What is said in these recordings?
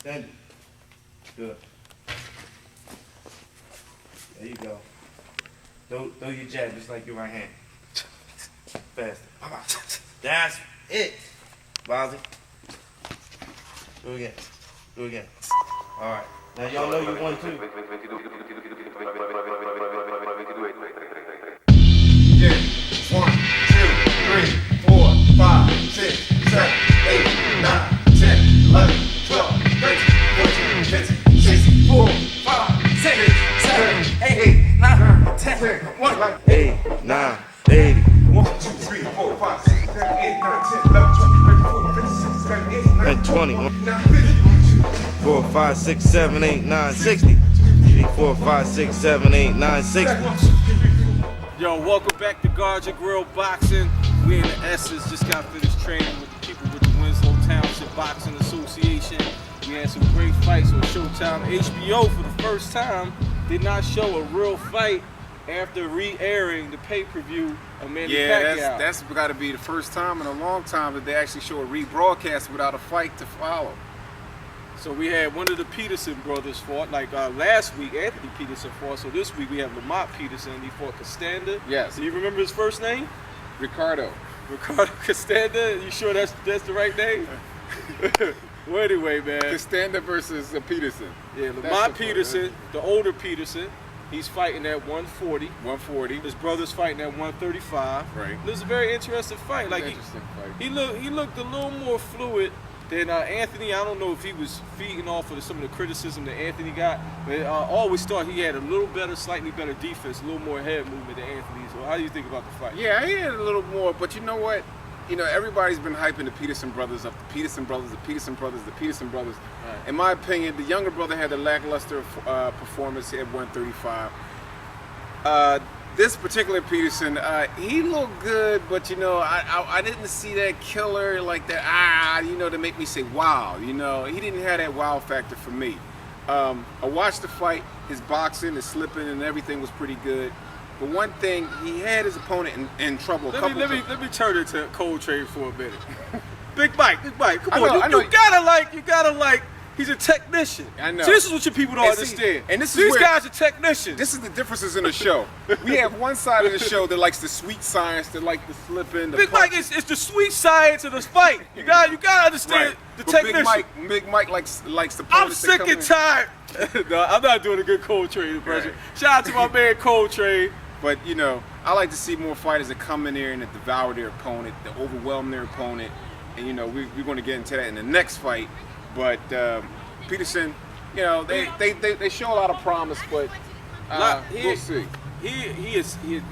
Stand it. Good. There you go. Throw your jab just like your right hand. Faster. That's it. Bozzy. Do it again. Do it again. All right. Now y'all know you won too. Yeah. 1, 2, 3, 4, 5, 6, 7, 8, 9, 10, 11, 12, 13, 14, 15, 16, 4, 5, 6, 7, 8, 9, 10, 1, 8, 9, 80. 1, 2, 3, 4, 5, 6, 7, 8, 9, 10, 11, 12, 13, 14, 15, 16, 17, 18, 19, And 20. 9, 50. 4, 5, 6, 7, 8, 9, 60. 4, 5, 6, 7, 8, 9, 60. Yo, welcome back to Guard Your Grill Boxing. We in the Essence just got finished training with the people with the Winslow Township Boxing Association. We had some great fights on Showtime. HBO for the first time did not show a real fight after re-airing the pay-per-view of Manny Pacquiao. Yeah, that's got to be the first time in a long time that they actually show a rebroadcast without a fight to follow. So we had one of the Peterson brothers fought, like last week Anthony Peterson fought, so this week we have Lamont Peterson, he fought Costanda. Yes. Do you remember his first name? Ricardo Costanda, you sure that's the right name? Well, anyway, man. Costanda versus Peterson. Yeah, Lamont Peterson, the older Peterson, he's fighting at 140. 140. His brother's fighting at 135. Right. This is a very interesting fight. Like Interesting fight. he looked a little more fluid than Anthony. I don't know if he was feeding off of some of the criticism that Anthony got, but I always thought he had a little better, slightly better defense, a little more head movement than Anthony. So how do you think about the fight? Yeah, he had a little more, but you know what? You know, everybody's been hyping the Peterson brothers up, the Peterson brothers, the Peterson brothers, the Peterson brothers. Right. In my opinion, the younger brother had a lackluster performance at 135. This particular Peterson, he looked good, but you know, I didn't see that killer like that, you know, to make me say wow. You know, he didn't have that wow factor for me. I watched the fight, his boxing, his slipping and everything was pretty good. But one thing, he had his opponent in trouble a couple times. Let me turn it to Coltrane for a minute. Big Mike, come I on, know. you gotta like, he's a technician. I know. See, this is what you people don't And see, understand. and this is These where- guys are technicians. This is the differences in the show. We have one side of the show that likes the sweet science, that like the slipping, the Big Mike is the sweet science of this fight. You gotta understand the But technician. Big Mike likes the I'm opponents that sick come and in. tired. No, I'm not doing a good Coltrane impression. Right. Shout out to my man Coltrane. But you know, I like to see more fighters that come in there and that devour their opponent, that overwhelm their opponent, and you know we're going to get into that in the next fight. But Peterson, you know, they show a lot of promise, but we'll see. He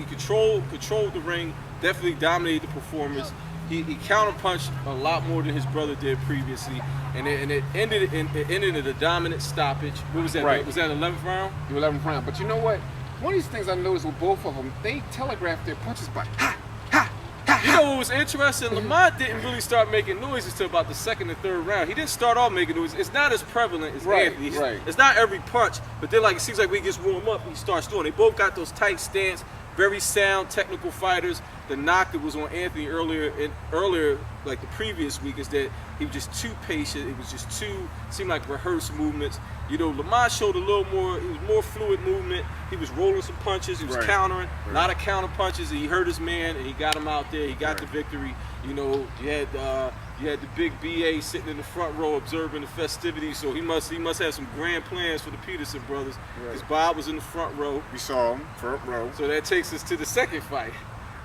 controlled the ring, definitely dominated the performance. He counterpunched a lot more than his brother did previously, and it ended in a dominant stoppage. What was that? Right. Was that 11th round? The 11th round. But you know what? One of these things I noticed with both of them, they telegraphed their punches by ha, ha, ha, You know what was interesting? Lamont didn't really start making noise until about the second and third round. He didn't start off making noise. It's not as prevalent as Right, Anthony. right. It's not every punch, but then like it seems like when he gets warmed up, he starts doing. They both got those tight stance, very sound, technical fighters. The knock that was on Anthony earlier, like the previous week, is that he was just too patient. It was just seemed like rehearsed movements. You know, Lamont showed a little more. He was more fluid movement. He was rolling some punches. He was countering, a lot of counter punches. And he hurt his man, and he got him out there. He got the victory. You know, you had the big BA sitting in the front row observing the festivities. So he must have some grand plans for the Peterson brothers. Because Bob was in the front row. We saw him front row. So that takes us to the second fight,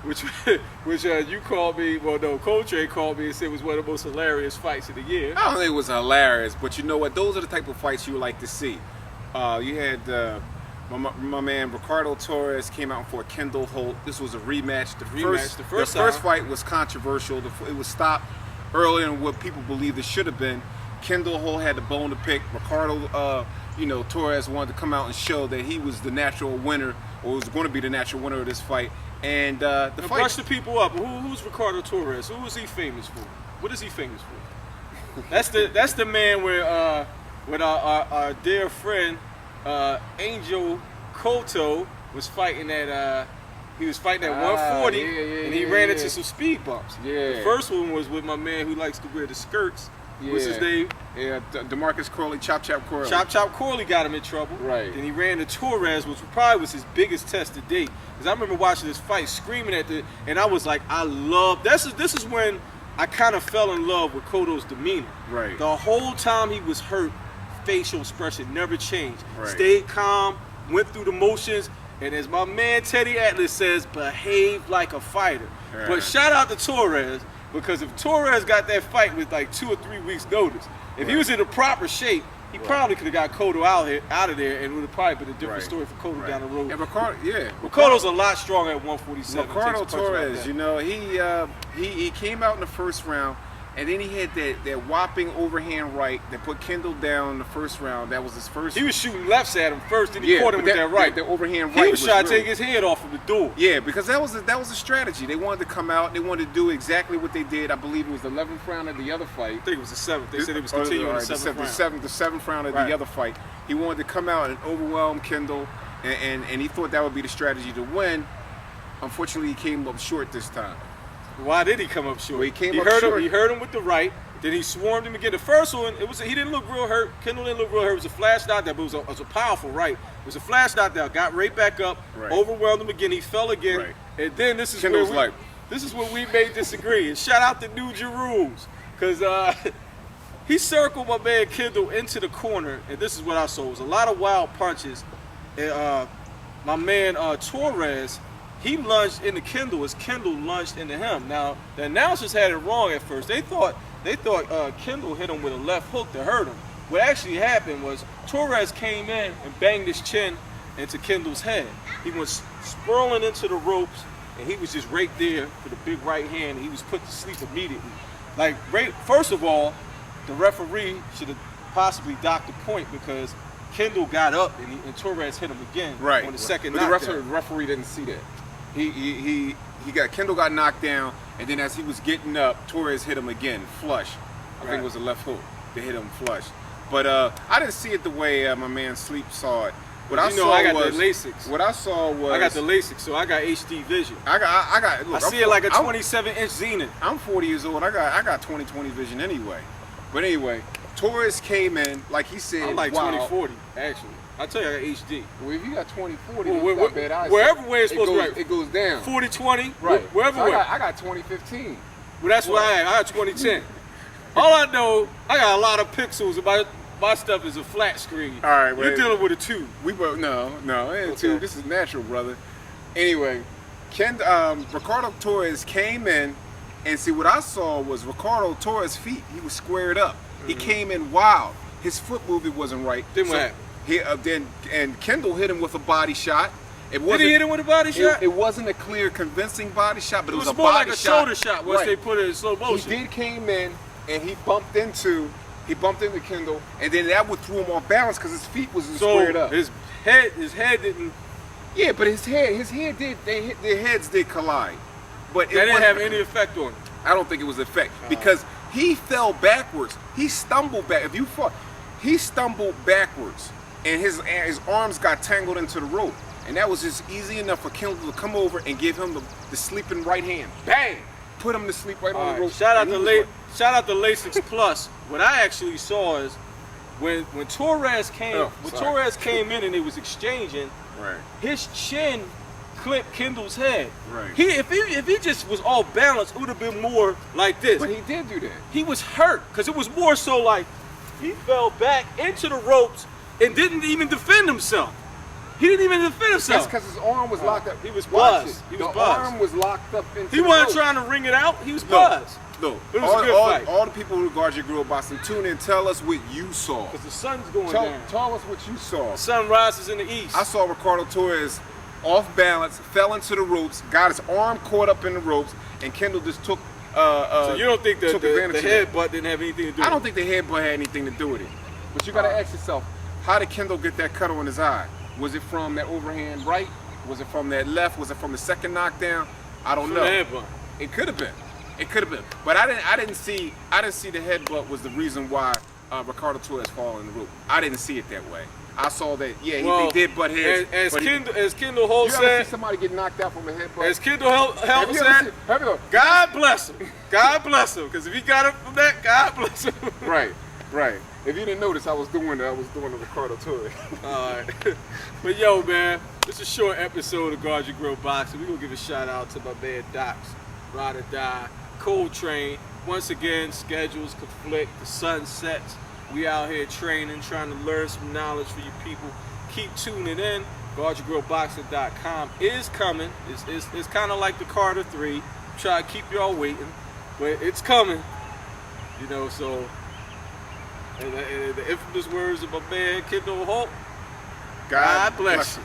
which you called me. Well, no, Coltrane called me and said was one of the most hilarious fights of the year. I don't think it was hilarious, but you know what? Those are the type of fights you would like to see. You had my man Ricardo Torres came out for Kendall Holt. This was a rematch. The first fight was controversial. It was stopped earlier than what people believed it should have been. Kendall Holt had the bone to pick. Ricardo, Torres wanted to come out and show that he was the natural winner, or was going to be the natural winner of this fight. And the fight. Brush the people up. Who's Ricardo Torres? Who is he famous for? What is he famous for? That's the man where with our dear friend Angel Cotto was fighting at. He was fighting at 140, and he ran into some speed bumps. Yeah. The first one was with my man who likes to wear the skirts, what's his name? Yeah, DeMarcus Corley, Chop Corley. Chop Corley got him in trouble. Right. Then he ran to Torres, which probably was his biggest test to date. Because I remember watching this fight, screaming at and I was like, I love. This is when I kind of fell in love with Cotto's demeanor. Right. The whole time he was hurt, facial expression never changed. Right. Stayed calm, went through the motions, and as my man Teddy Atlas says, behaved like a fighter. Right. But shout out to Torres, because if Torres got that fight with like 2 or 3 weeks notice, if he was in the proper shape, he probably could have got Cotto out of there, and it would have probably been a different story for Cotto down the road. And Ricardo's a lot stronger at 147. Ricardo Torres, you know, he came out in the first round, and then he had that whopping overhand right that put Kendall down in the first round. That was his first. He was shooting lefts at him first, and he caught him with that right. The overhand right. He was trying to take his head off of the door. Yeah, because that was a strategy. They wanted to come out. They wanted to do exactly what they did. I believe it was the 11th round of the other fight. I think it was the 7th. They said it was continuing the 7th round of the other fight. He wanted to come out and overwhelm Kendall, and he thought that would be the strategy to win. Unfortunately, he came up short this time. Why did he come up short? Well, he heard him with the right. Then he swarmed him again. The first one, he didn't look real hurt. Kendall didn't look real hurt. It was a flash knockdown, but it was a powerful right. It was a flash knockdown. Got right back up, overwhelmed him again. He fell again, and then this is where we may disagree. And shout out to New Jerusalem, because he circled my man Kendall into the corner, and this is what I saw. It was a lot of wild punches. And my man Torres, he lunged into Kendall as Kendall lunged into him. Now, the announcers had it wrong at first. They thought Kendall hit him with a left hook to hurt him. What actually happened was Torres came in and banged his chin into Kendall's head. He went spurling into the ropes, and he was just right there for the big right hand, and he was put to sleep immediately. First of all, the referee should have possibly docked the point, because Kendall got up and Torres hit him again on the second knockdown. The referee didn't see that. Kendall got knocked down, and then as he was getting up, Torres hit him again, flush. I think it was a left hook that hit him flush. But I didn't see it the way my man Sleep saw it. I got the LASIK. What I saw was I got the LASIK, so I got HD vision. I see it like a 27-inch Zenith. I'm 40 years old. I got 20/20 vision anyway. But anyway, Torres came in like he said. I'm like 20/40 actually. I tell you, I got HD. Well, if you got 20/40, well, bad eyesight. Wherever way it's supposed to be, it goes down. 40/20, right? Wherever way. I got 20/15. Well, that's what I got 20/10. All I know, I got a lot of pixels. My stuff is a flat screen. All right, you're dealing with a tube. No, it ain't a tube. This is natural, brother. Anyway, Ricardo Torres came in, and see what I saw was Ricardo Torres' feet. He was squared up. He came in wild. His foot movement wasn't right. Then what happened? And Kendall hit him with a body shot. Did he hit him with a body shot? It wasn't a clear, convincing body shot, but it was a more body like a shoulder shot once they put it in slow motion. He came in and he bumped into Kendall, and then that would throw him off balance because his feet wasn't squared up. His head didn't. Yeah, but his head did. Their heads did collide, but that didn't have any effect on him. I don't think it was effect because he fell backwards. He stumbled back. He stumbled backwards, and his arms got tangled into the rope, and that was just easy enough for Kendall to come over and give him the sleeping right hand. Bang! Put him to sleep right on the rope. Shout out to LASIK Plus. What I actually saw is when Torres came in and they was exchanging, his chin clipped Kendall's head. Right. If he just was off balance, it would have been more like this. But he did do that. He was hurt because it was more so like he fell back into the ropes and didn't even defend himself. He didn't even defend himself. That's because his arm was locked up. He was buzzed. The arm was locked up into He wasn't trying to ring it out. He was buzzed. No. It was a good fight. All the people who regard your grill boxing, tune in. Tell us what you saw. Because the sun's going down. Tell us what you saw. The sun rises in the east. I saw Ricardo Torres off balance, fell into the ropes, got his arm caught up in the ropes, and Kendall just took. So you don't think the headbutt didn't have anything to do with it? I don't think the headbutt had anything to do with it. But you got to ask yourself, how did Kendall get that cut on his eye? Was it from that overhand right? Was it from that left? Was it from the second knockdown? I don't know. It could have been. It could have been. But I didn't see the headbutt was the reason why Ricardo Torres fall in the rope. I didn't see it that way. I saw that, yeah, Well, they did butt heads. As Kendall Holt you ever said, see somebody get knocked out from a headbutt? as Kendall Holt said, God bless him. God bless him. Because if he got it from that, God bless him. Right. If you didn't notice, I was doing the Ricardo Torres. All right. But yo, man, it's a short episode of Guard Your Grill Boxing. We're going to give a shout out to my man Docs, Ride or Die, Coltrane. Once again, schedules conflict, the sun sets. We out here training, trying to learn some knowledge for you people. Keep tuning in. GuardYourGrillBoxing.com is coming. It's kind of like the Carter 3. Try to keep y'all waiting, but it's coming. You know, so and the infamous words of my man Kendall Holt. God bless you.